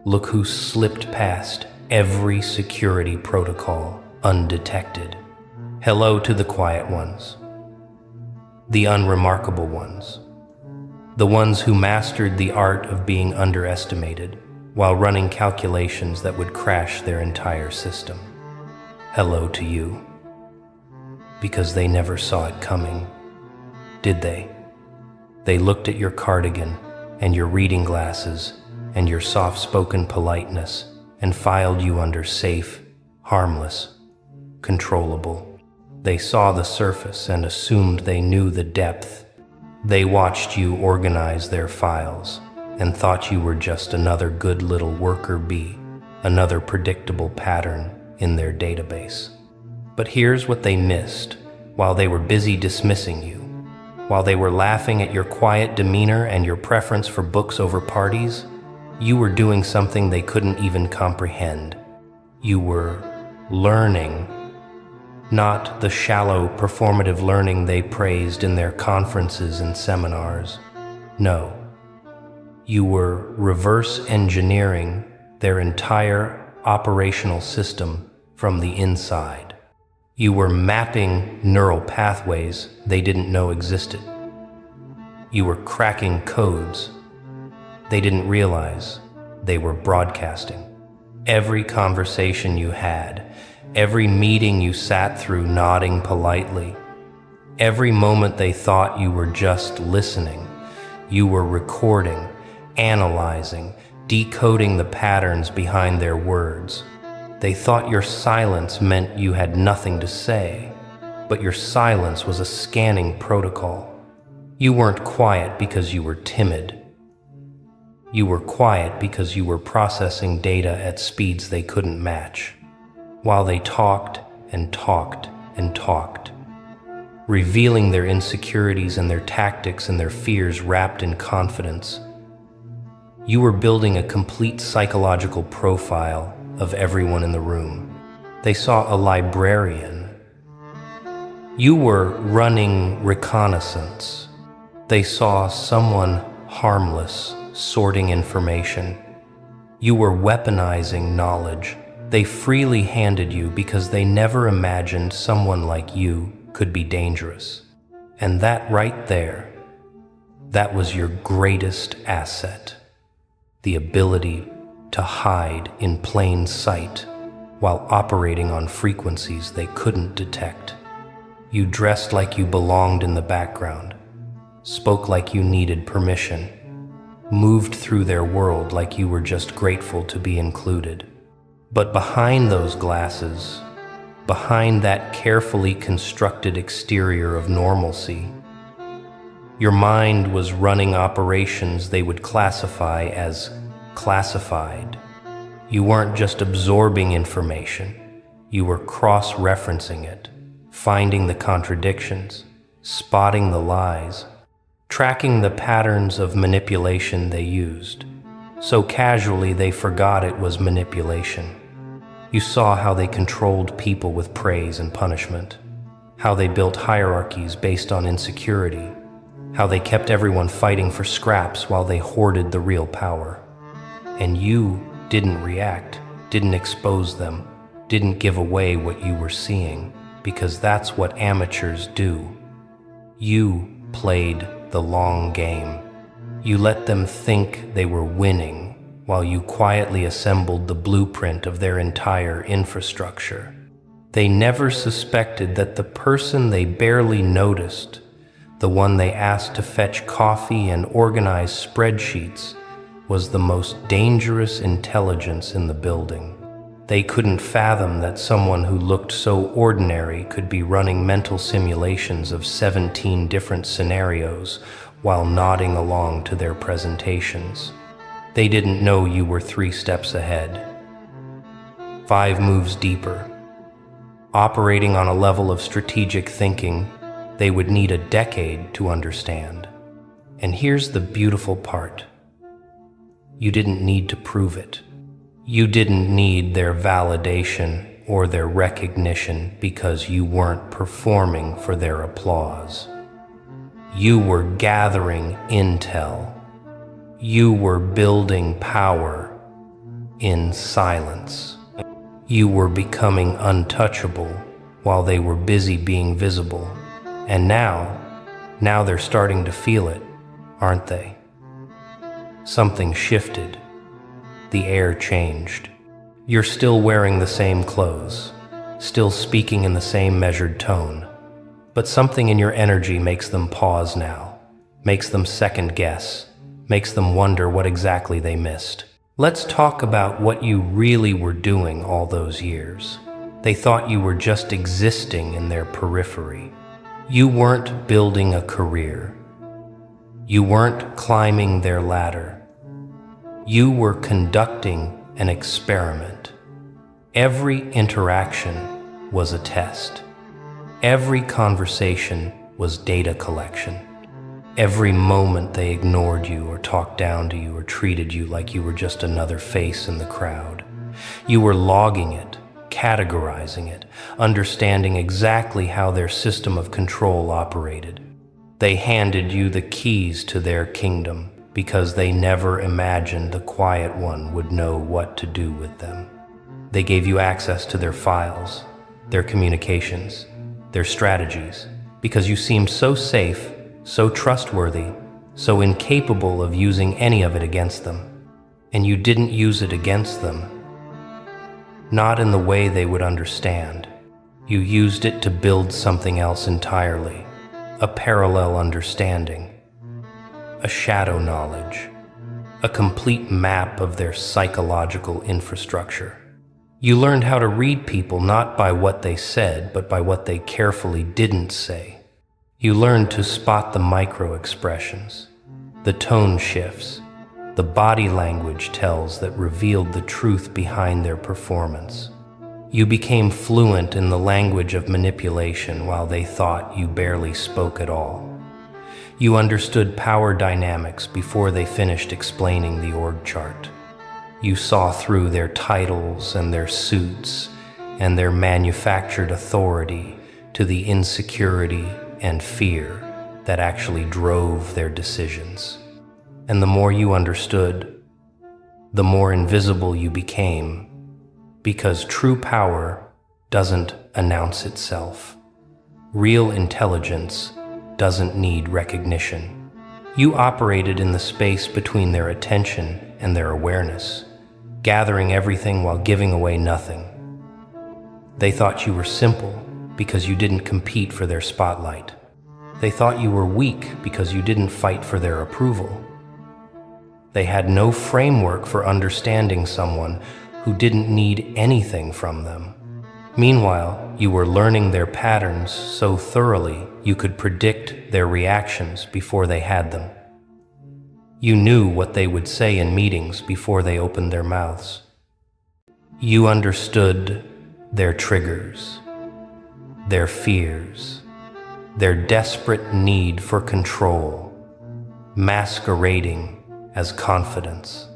Look who slipped past every security protocol undetected. Hello to the quiet ones, the unremarkable ones, the ones who mastered the art of being underestimated while running calculations that would crash their entire system. Hello to you, because they never saw it coming, did they? They looked at your cardigan and your reading glasses and your soft-spoken politeness and filed you under safe, harmless, controllable. They saw the surface and assumed they knew the depth. They watched you organize their files and thought you were just another good little worker bee, another predictable pattern in their database. But here's what they missed while they were busy dismissing you. While they were laughing at your quiet demeanor and your preference for books over parties, you were doing something they couldn't even comprehend. You were learning, not the shallow, performative learning they praised in their conferences and seminars. No, you were reverse engineering their entire operational system from the inside. You were mapping neural pathways they didn't know existed. You were cracking codes they didn't realize they were broadcasting. Every conversation you had, every meeting you sat through nodding politely, every moment they thought you were just listening, you were recording, analyzing, decoding the patterns behind their words. They thought your silence meant you had nothing to say, but your silence was a scanning protocol. You weren't quiet because you were timid. You were quiet because you were processing data at speeds they couldn't match, while they talked and talked and talked, revealing their insecurities and their tactics and their fears wrapped in confidence. You were building a complete psychological profile of everyone in the room. They saw a librarian. You were running reconnaissance. They saw someone harmless, sorting information. You were weaponizing knowledge they freely handed you because they never imagined someone like you could be dangerous. And that right there, that was your greatest asset. The ability to hide in plain sight while operating on frequencies they couldn't detect. You dressed like you belonged in the background, spoke like you needed permission, moved through their world like you were just grateful to be included. But behind those glasses, behind that carefully constructed exterior of normalcy, your mind was running operations they would classify as classified. You weren't just absorbing information, you were cross-referencing it, finding the contradictions, spotting the lies, tracking the patterns of manipulation they used. So casually they forgot it was manipulation. You saw how they controlled people with praise and punishment, how they built hierarchies based on insecurity, how they kept everyone fighting for scraps while they hoarded the real power. And you didn't react, didn't expose them, didn't give away what you were seeing, because that's what amateurs do. You played the long game. You let them think they were winning while you quietly assembled the blueprint of their entire infrastructure. They never suspected that the person they barely noticed, the one they asked to fetch coffee and organize spreadsheets, was the most dangerous intelligence in the building. They couldn't fathom that someone who looked so ordinary could be running mental simulations of 17 different scenarios while nodding along to their presentations. They didn't know you were 3 steps ahead, 5 moves deeper, operating on a level of strategic thinking they would need a decade to understand. And here's the beautiful part. You didn't need to prove it. You didn't need their validation or their recognition because you weren't performing for their applause. You were gathering intel. You were building power in silence. You were becoming untouchable while they were busy being visible. And now they're starting to feel it, aren't they? Something shifted. The air changed. You're still wearing the same clothes, still speaking in the same measured tone, but something in your energy makes them pause now, makes them second guess, makes them wonder what exactly they missed. Let's talk about what you really were doing all those years. They thought you were just existing in their periphery. You weren't building a career. You weren't climbing their ladder. You were conducting an experiment. Every interaction was a test. Every conversation was data collection. Every moment they ignored you or talked down to you or treated you like you were just another face in the crowd. You were logging it, categorizing it, understanding exactly how their system of control operated. They handed you the keys to their kingdom because they never imagined the quiet one would know what to do with them. They gave you access to their files, their communications, their strategies, because you seemed so safe, so trustworthy, so incapable of using any of it against them. And you didn't use it against them. Not in the way they would understand. You used it to build something else entirely, a parallel understanding, a shadow knowledge, a complete map of their psychological infrastructure. You learned how to read people not by what they said, but by what they carefully didn't say. You learned to spot the micro-expressions, the tone shifts, the body language tells that revealed the truth behind their performance. You became fluent in the language of manipulation while they thought you barely spoke at all. You understood power dynamics before they finished explaining the org chart. You saw through their titles and their suits and their manufactured authority to the insecurity and fear that actually drove their decisions. And the more you understood, the more invisible you became, because true power doesn't announce itself. Real intelligence doesn't need recognition. You operated in the space between their attention and their awareness, gathering everything while giving away nothing. They thought you were simple because you didn't compete for their spotlight. They thought you were weak because you didn't fight for their approval. They had no framework for understanding someone who didn't need anything from them. Meanwhile, you were learning their patterns so thoroughly you could predict their reactions before they had them. You knew what they would say in meetings before they opened their mouths. You understood their triggers, their fears, their desperate need for control, masquerading as confidence.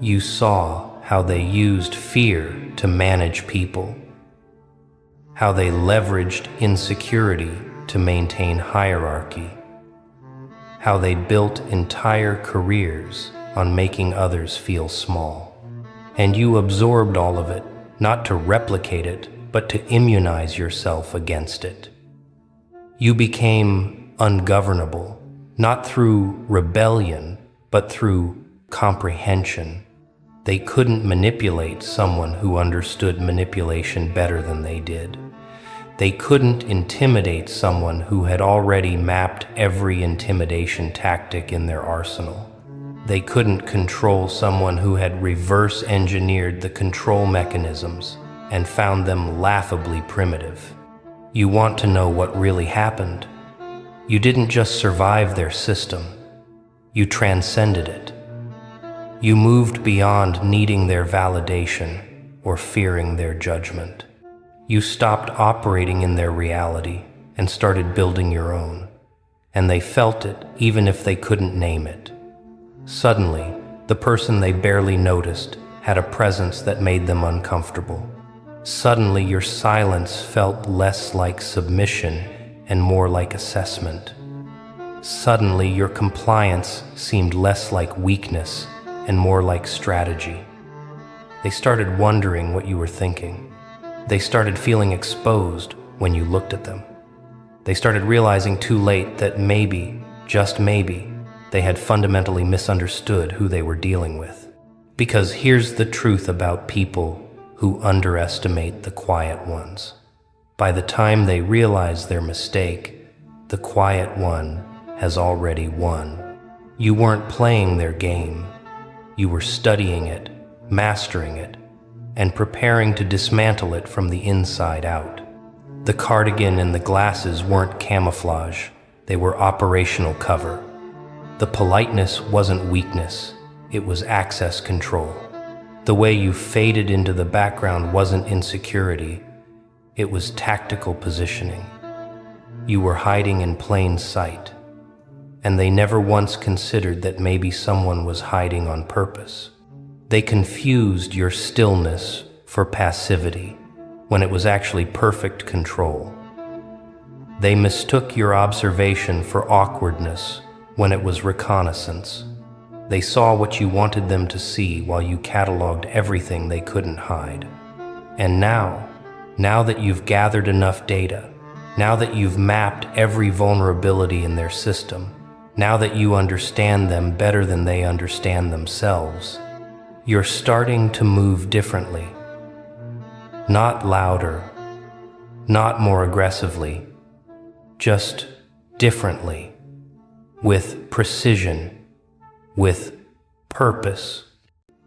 You saw how they used fear to manage people, how they leveraged insecurity to maintain hierarchy, how they built entire careers on making others feel small. And you absorbed all of it, not to replicate it, but to immunize yourself against it. You became ungovernable, not through rebellion, but through comprehension. They couldn't manipulate someone who understood manipulation better than they did. They couldn't intimidate someone who had already mapped every intimidation tactic in their arsenal. They couldn't control someone who had reverse engineered the control mechanisms and found them laughably primitive. You want to know what really happened? You didn't just survive their system, you transcended it. You moved beyond needing their validation or fearing their judgment. You stopped operating in their reality and started building your own. And they felt it even if they couldn't name it. Suddenly, the person they barely noticed had a presence that made them uncomfortable. Suddenly, your silence felt less like submission and more like assessment. Suddenly, your compliance seemed less like weakness and more like strategy. They started wondering what you were thinking. They started feeling exposed when you looked at them. They started realizing too late that maybe, just maybe, they had fundamentally misunderstood who they were dealing with. Because here's the truth about people who underestimate the quiet ones. By the time they realize their mistake, the quiet one has already won. You weren't playing their game. You were studying it, mastering it, and preparing to dismantle it from the inside out. The cardigan and the glasses weren't camouflage. They were operational cover. The politeness wasn't weakness. It was access control. The way you faded into the background wasn't insecurity. It was tactical positioning. You were hiding in plain sight. And they never once considered that maybe someone was hiding on purpose. They confused your stillness for passivity when it was actually perfect control. They mistook your observation for awkwardness when it was reconnaissance. They saw what you wanted them to see while you cataloged everything they couldn't hide. And now that you've gathered enough data, now that you've mapped every vulnerability in their system, now that you understand them better than they understand themselves, you're starting to move differently. Not louder, not more aggressively, just differently, with precision, with purpose,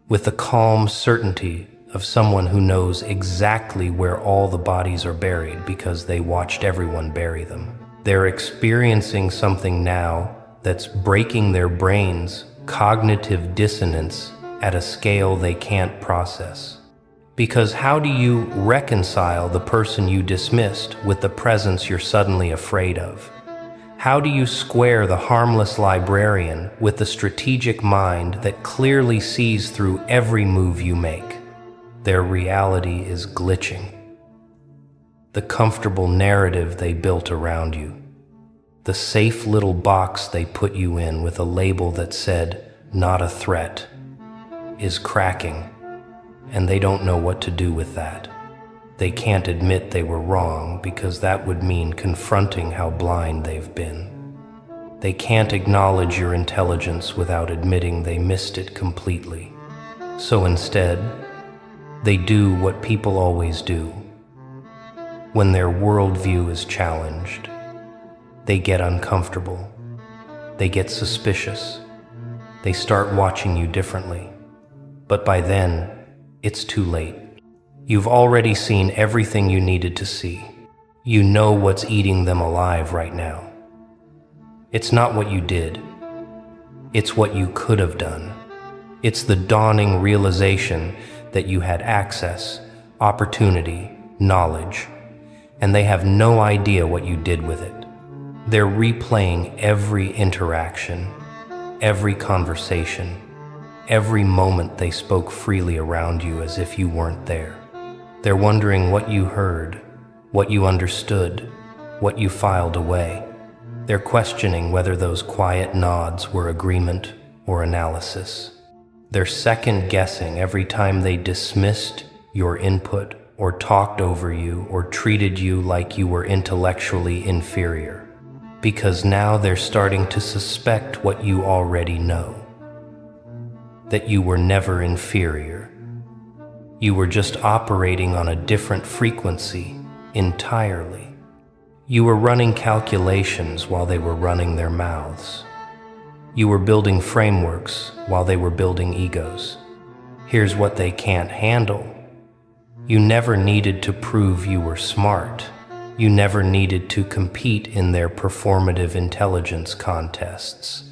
with the calm certainty of someone who knows exactly where all the bodies are buried because they watched everyone bury them. They're experiencing something now that's breaking their brains' cognitive dissonance at a scale they can't process. Because how do you reconcile the person you dismissed with the presence you're suddenly afraid of? How do you square the harmless librarian with the strategic mind that clearly sees through every move you make? Their reality is glitching. The comfortable narrative they built around you, the safe little box they put you in with a label that said, "Not a threat," is cracking, and they don't know what to do with that. They can't admit they were wrong because that would mean confronting how blind they've been. They can't acknowledge your intelligence without admitting they missed it completely. So instead, they do what people always do. When their worldview is challenged, they get uncomfortable. They get suspicious. They start watching you differently. But by then, it's too late. You've already seen everything you needed to see. You know what's eating them alive right now. It's not what you did. It's what you could have done. It's the dawning realization that you had access, opportunity, knowledge, and they have no idea what you did with it. They're replaying every interaction, every conversation, every moment they spoke freely around you as if you weren't there. They're wondering what you heard, what you understood, what you filed away. They're questioning whether those quiet nods were agreement or analysis. They're second-guessing every time they dismissed your input or talked over you or treated you like you were intellectually inferior. Because now they're starting to suspect what you already know. That you were never inferior. You were just operating on a different frequency entirely. You were running calculations while they were running their mouths. You were building frameworks while they were building egos. Here's what they can't handle. You never needed to prove you were smart. You never needed to compete in their performative intelligence contests.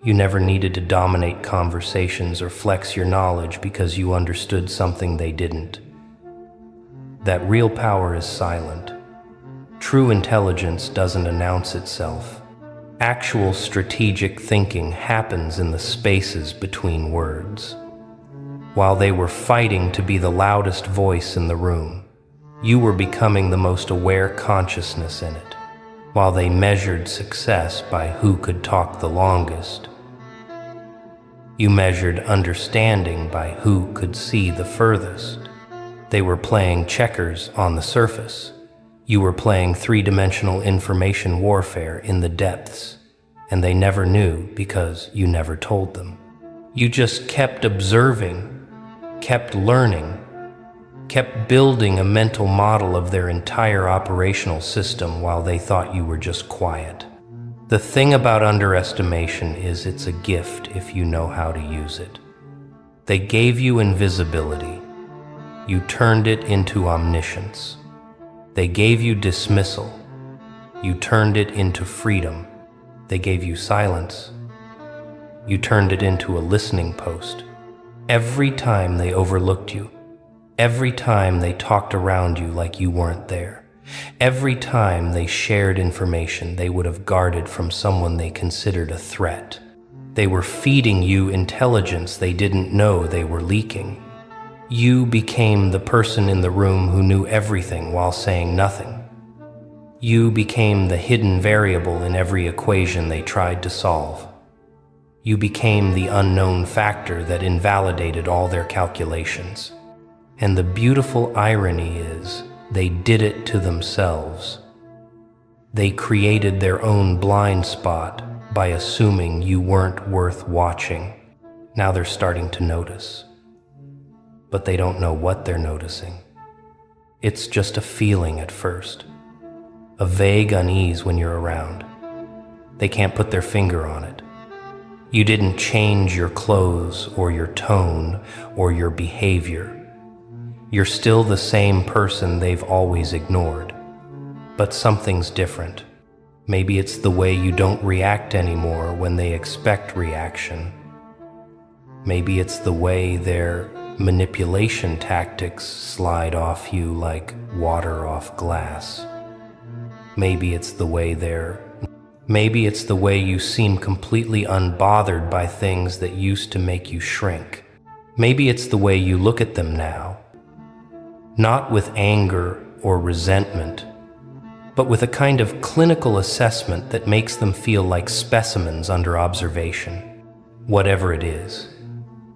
You never needed to dominate conversations or flex your knowledge because you understood something they didn't. That real power is silent. True intelligence doesn't announce itself. Actual strategic thinking happens in the spaces between words. While they were fighting to be the loudest voice in the room, you were becoming the most aware consciousness in it. while they measured success by who could talk the longest. You measured understanding by who could see the furthest. They were playing checkers on the surface. You were playing three-dimensional information warfare in the depths, and they never knew because you never told them. You just kept observing, kept learning, kept building a mental model of their entire operational system while they thought you were just quiet. The thing about underestimation is it's a gift if you know how to use it. They gave you invisibility. You turned it into omniscience. They gave you dismissal. You turned it into freedom. They gave you silence. You turned it into a listening post. Every time they overlooked you, every time they talked around you like you weren't there, every time they shared information they would have guarded from someone they considered a threat, they were feeding you intelligence they didn't know they were leaking. You became the person in the room who knew everything while saying nothing. You became the hidden variable in every equation they tried to solve. You became the unknown factor that invalidated all their calculations. And the beautiful irony is, they did it to themselves. They created their own blind spot by assuming you weren't worth watching. Now they're starting to notice. But they don't know what they're noticing. It's just a feeling at first, a vague unease when you're around. They can't put their finger on it. You didn't change your clothes or your tone or your behavior. You're still the same person they've always ignored. But something's different. Maybe it's the way you don't react anymore when they expect reaction. Maybe it's the way their manipulation tactics slide off you like water off glass. Maybe it's the way you seem completely unbothered by things that used to make you shrink. Maybe it's the way you look at them now. Not with anger or resentment, but with a kind of clinical assessment that makes them feel like specimens under observation. Whatever it is,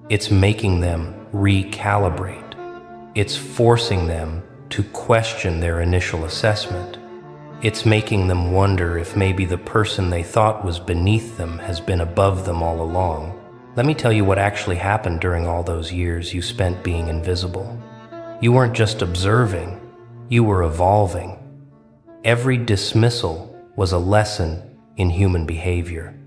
it's making them recalibrate. It's forcing them to question their initial assessment. It's making them wonder if maybe the person they thought was beneath them has been above them all along. Let me tell you what actually happened during all those years you spent being invisible. You weren't just observing, you were evolving. Every dismissal was a lesson in human behavior.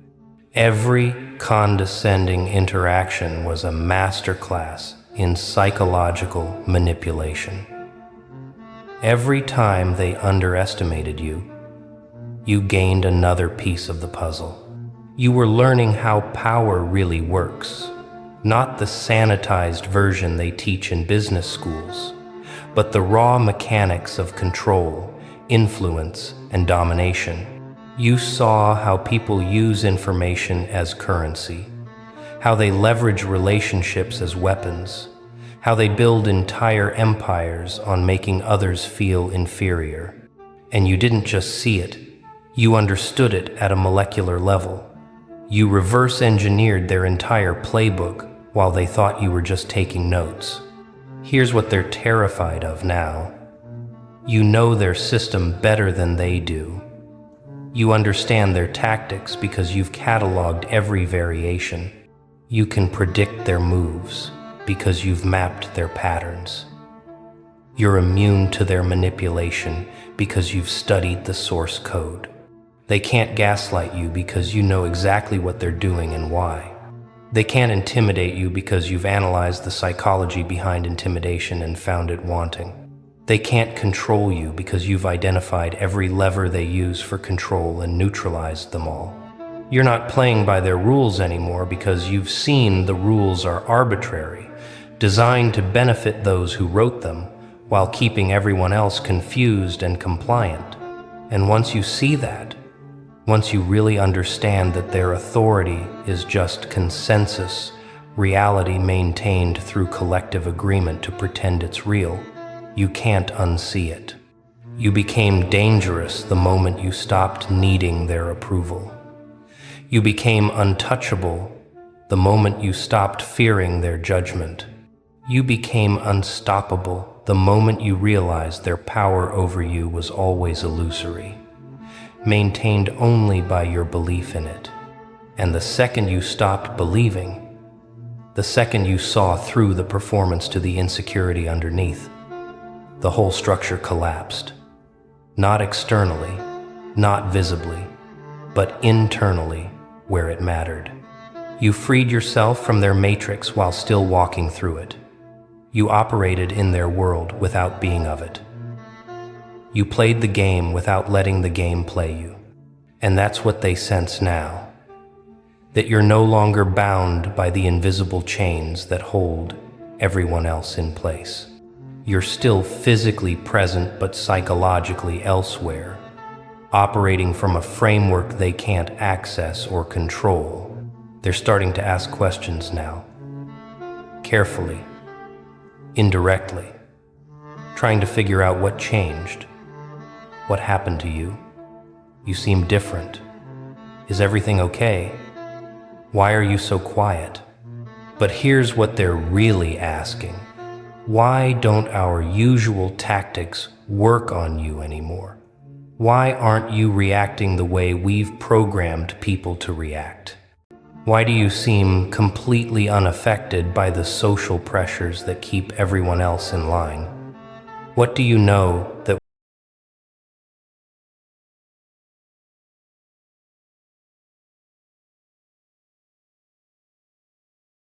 Every condescending interaction was a masterclass in psychological manipulation. Every time they underestimated you, you gained another piece of the puzzle. You were learning how power really works. Not the sanitized version they teach in business schools, but the raw mechanics of control, influence, and domination. You saw how people use information as currency, how they leverage relationships as weapons, how they build entire empires on making others feel inferior. And you didn't just see it, you understood it at a molecular level. You reverse engineered their entire playbook while they thought you were just taking notes. Here's what they're terrified of now. You know their system better than they do. You understand their tactics because you've cataloged every variation. You can predict their moves because you've mapped their patterns. You're immune to their manipulation because you've studied the source code. They can't gaslight you because you know exactly what they're doing and why. They can't intimidate you because you've analyzed the psychology behind intimidation and found it wanting. They can't control you because you've identified every lever they use for control and neutralized them all. You're not playing by their rules anymore because you've seen the rules are arbitrary, designed to benefit those who wrote them while keeping everyone else confused and compliant. And once you see that, once you really understand that their authority is just consensus, reality maintained through collective agreement to pretend it's real, you can't unsee it. You became dangerous the moment you stopped needing their approval. You became untouchable the moment you stopped fearing their judgment. You became unstoppable the moment you realized their power over you was always illusory, maintained only by your belief in it. And the second you stopped believing, the second you saw through the performance to the insecurity underneath, the whole structure collapsed. Not externally, not visibly, but internally, where it mattered. You freed yourself from their matrix while still walking through it. You operated in their world without being of it. You played the game without letting the game play you. And that's what they sense now. That you're no longer bound by the invisible chains that hold everyone else in place. You're still physically present but psychologically elsewhere, operating from a framework they can't access or control. They're starting to ask questions now. Carefully, indirectly, trying to figure out what changed. What happened to you? You seem different. Is everything okay? Why are you so quiet? But here's what they're really asking. Why don't our usual tactics work on you anymore? Why aren't you reacting the way we've programmed people to react? Why do you seem completely unaffected by the social pressures that keep everyone else in line? What do you know that